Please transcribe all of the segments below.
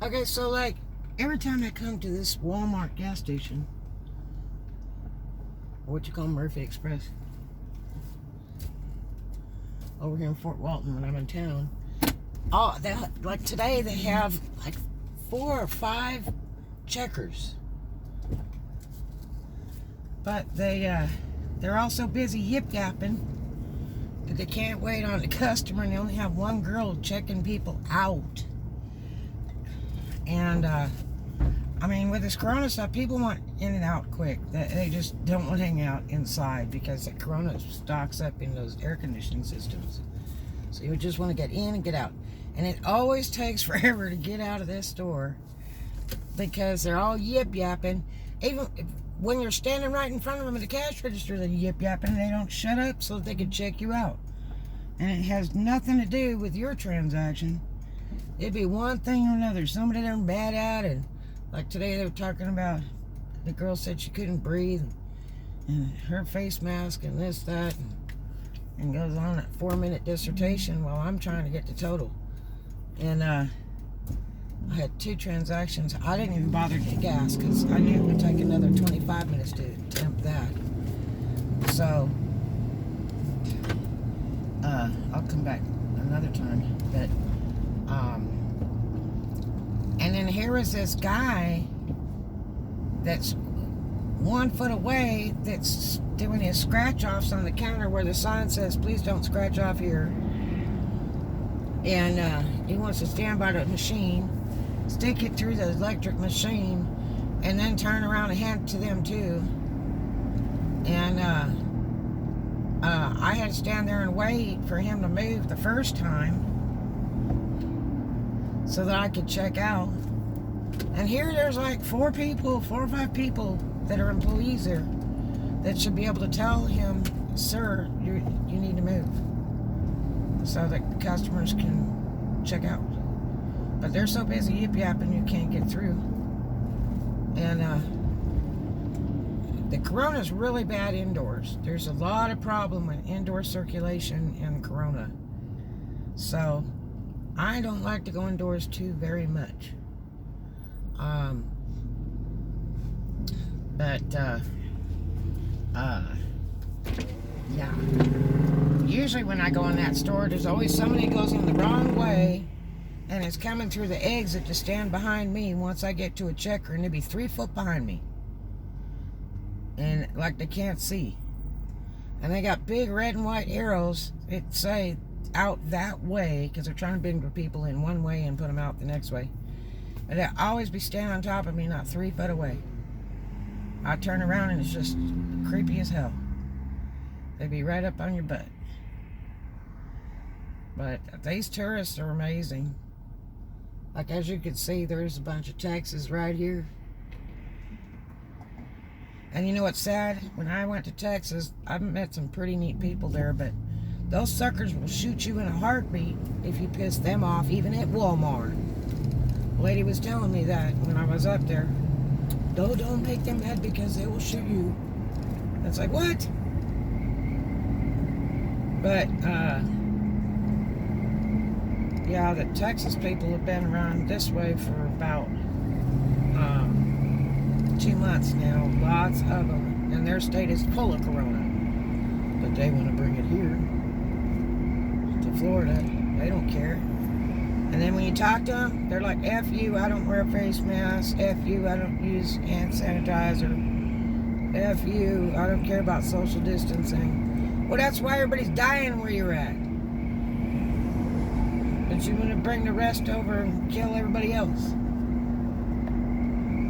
Okay, so like every time I come to this Walmart gas station, or what you call Murphy Express, over here in Fort Walton when I'm in town, like today they have like 4 or 5 checkers, but they're also busy yip yapping that they can't wait on the customer, and they only have one girl checking people out. And I mean, with this corona stuff, people want in and out quick. They just don't want to hang out inside because the corona stocks up in those air conditioning systems. So you just want to get in and get out. And it always takes forever to get out of this store because they're all yip yapping. Even when you're standing right in front of them at the cash register, they're yip yapping and they don't shut up so that they can check you out. And it has nothing to do with your transaction. It'd be one thing or another. Somebody they're bad at, and like today they were talking about the girl said she couldn't breathe, and her face mask and this, that, and goes on a 4-minute dissertation while I'm trying to get the total. And I had 2 transactions. I didn't even bother to get gas because I knew it would take another 25 minutes to attempt that. So I'll come back another time. But and then here was this guy that's 1 foot away that's doing his scratch offs on the counter where the sign says please don't scratch off here, and he wants to stand by the machine, stick it through the electric machine, and then turn around and hand it to them too. And I had to stand there and wait for him to move the first time so that I could check out. And here there's like 4 or 5 people that are employees there that should be able to tell him, sir, you need to move, so that customers can check out. But they're so busy yip yapping you can't get through. And the corona's really bad indoors. There's a lot of problem with indoor circulation and corona. So I don't like to go indoors too very much. Yeah. Usually when I go in that store, there's always somebody goes in the wrong way and it's coming through the exit to stand behind me once I get to a checker, and they'd be 3 foot behind me. And like they can't see. And they got big red and white arrows that say out that way because they're trying to bring the people in one way and put them out the next way. And they'll always be standing on top of me, not 3 foot away. I turn around and it's just creepy as hell. They'd be right up on your butt. But these tourists are amazing. Like as you can see, there's a bunch of Texas right here. And you know what's sad? When I went to Texas, I've met some pretty neat people there, but those suckers will shoot you in a heartbeat if you piss them off, even at Walmart. The lady was telling me that when I was up there. Don't make them mad because they will shoot you. It's like, what? But, yeah, the Texas people have been around this way for about 2 months now. Lots of them. And their state is full of corona. But they want to bring it here to Florida. They don't care. And then when you talk to them, they're like, F you, I don't wear a face mask. F you, I don't use hand sanitizer. F you, I don't care about social distancing. Well, that's why everybody's dying where you're at. But you want to bring the rest over and kill everybody else.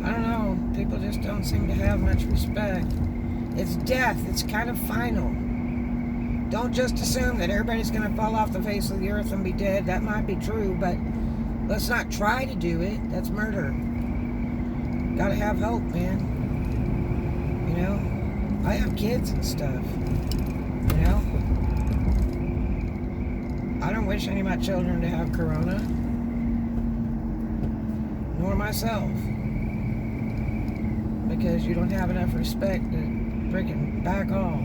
I don't know. People just don't seem to have much respect. It's death. It's kind of final. Don't just assume that everybody's going to fall off the face of the earth and be dead. That might be true, but let's not try to do it. That's murder. Gotta have hope, man. You know? I have kids and stuff. You know? I don't wish any of my children to have corona. Nor myself. Because you don't have enough respect to freaking back off.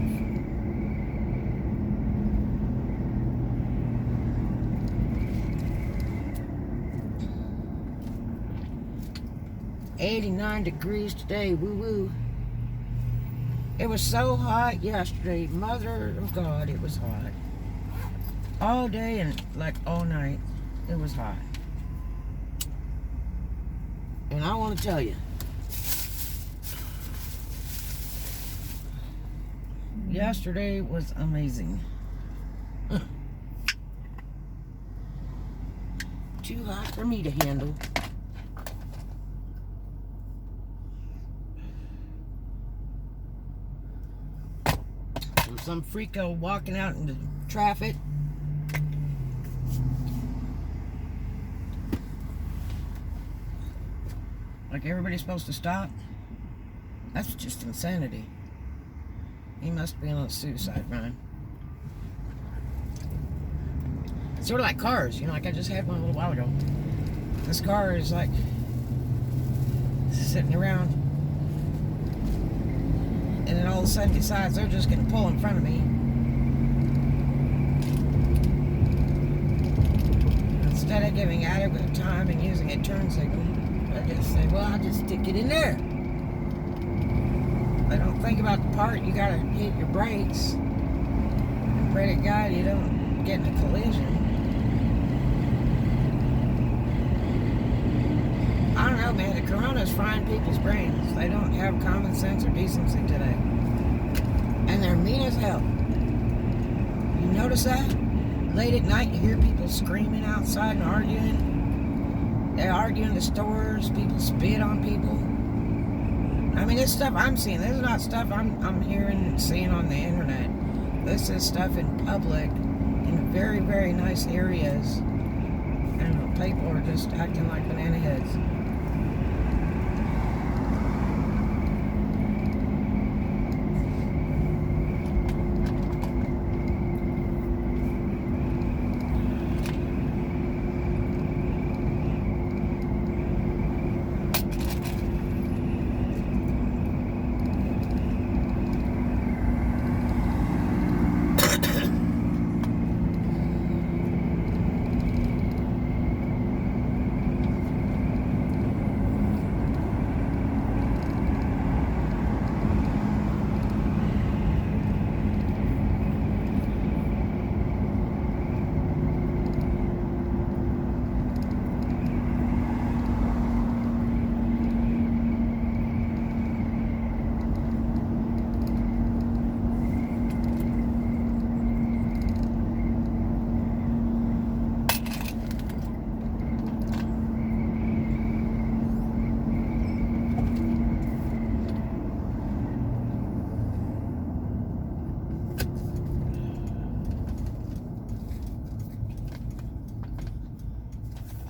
89 degrees today. Woo woo. It was so hot yesterday. Mother of God, it was hot. All day and like all night. It was hot. And I want to tell you, yesterday was amazing. Too hot for me to handle. And some freako walking out into traffic. Like everybody's supposed to stop. That's just insanity. He must be on a suicide run. It's sort of like cars, you know, like I just had one a little while ago. This car is like sitting around, and then all of a sudden decides they're just going to pull in front of me. Instead of giving adequate time and using a turn signal, I just say, well, I'll just stick it in there. I don't think about the part. You gotta hit your brakes and pray to God you don't get in a collision. I don't know, man. The corona's frying people's brains. They don't have common sense or decency today. And they're mean as hell. You notice that? Late at night, you hear people screaming outside and arguing. They argue in the stores. People spit on people. I mean, this stuff I'm seeing. This is not stuff I'm hearing and seeing on the internet. This is stuff in public, in very, very nice areas. And people are just acting like banana heads.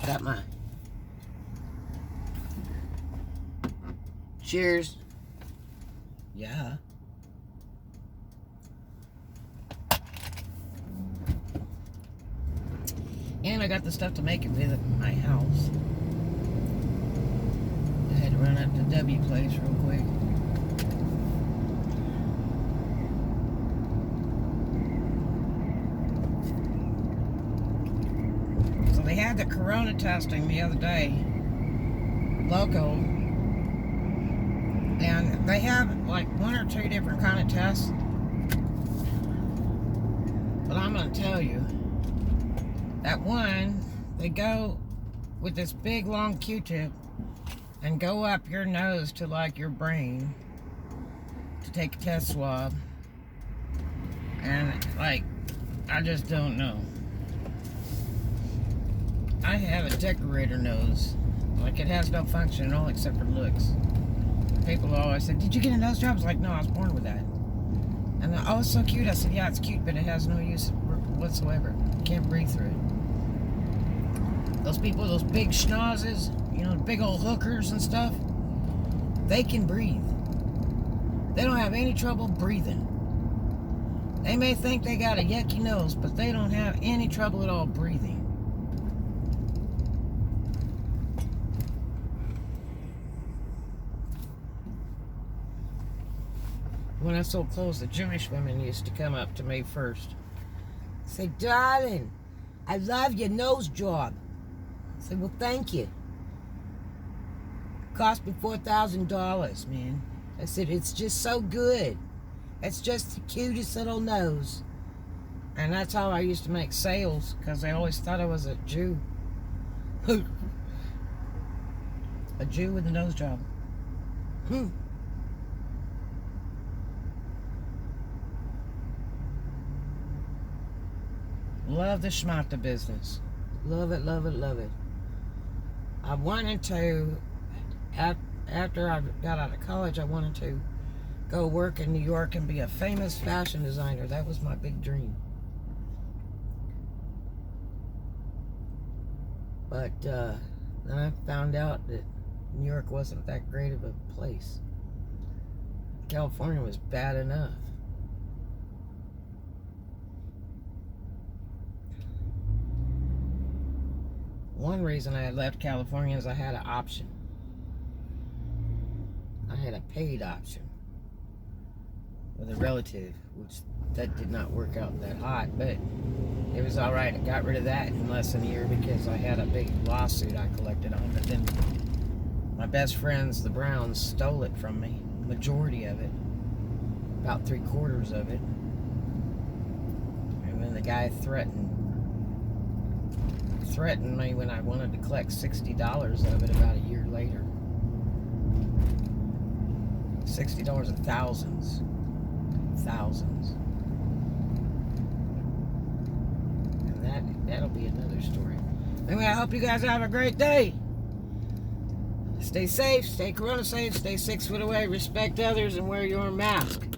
Got my cheers. Yeah. And I got the stuff to make it visit my house. I had to run up to W Place real quick. They had the corona testing the other day, local, and they have like 1 or 2 different kind of tests. But I'm going to tell you that one, they go with this big long Q-tip and go up your nose to like your brain to take a test swab, and like I just don't know. I have a decorator nose. Like, it has no function at all except for looks. People always say, did you get a nose job? I was like, no, I was born with that. And they're, oh, it's so cute. I said, yeah, it's cute, but it has no use whatsoever. You can't breathe through it. Those people, those big schnozzes, you know, big old hookers and stuff, they can breathe. They don't have any trouble breathing. They may think they got a yucky nose, but they don't have any trouble at all breathing. When I sold clothes, the Jewish women used to come up to me first. Say, darling, I love your nose job. I said, well, thank you. Cost me $4,000, man. I said, it's just so good. It's just the cutest little nose. And that's how I used to make sales, because they always thought I was a Jew. A Jew with a nose job. Love the schmata business. Love it, love it, love it. I wanted to, after I got out of college, I wanted to go work in New York and be a famous fashion designer. That was my big dream. But then I found out that New York wasn't that great of a place. California was bad enough. One reason I had left California is I had an option. I had a paid option with a relative, which that did not work out that hot, but it was all right. I got rid of that in less than a year because I had a big lawsuit I collected on. But then my best friends, the Browns, stole it from me, majority of it, about 3/4 of it. And then the guy threatened me when I wanted to collect $60 of it about a year later. $60 of thousands. And that'll be another story. Anyway, I hope you guys have a great day. Stay safe, stay corona safe, stay 6 foot away, respect others, and wear your mask.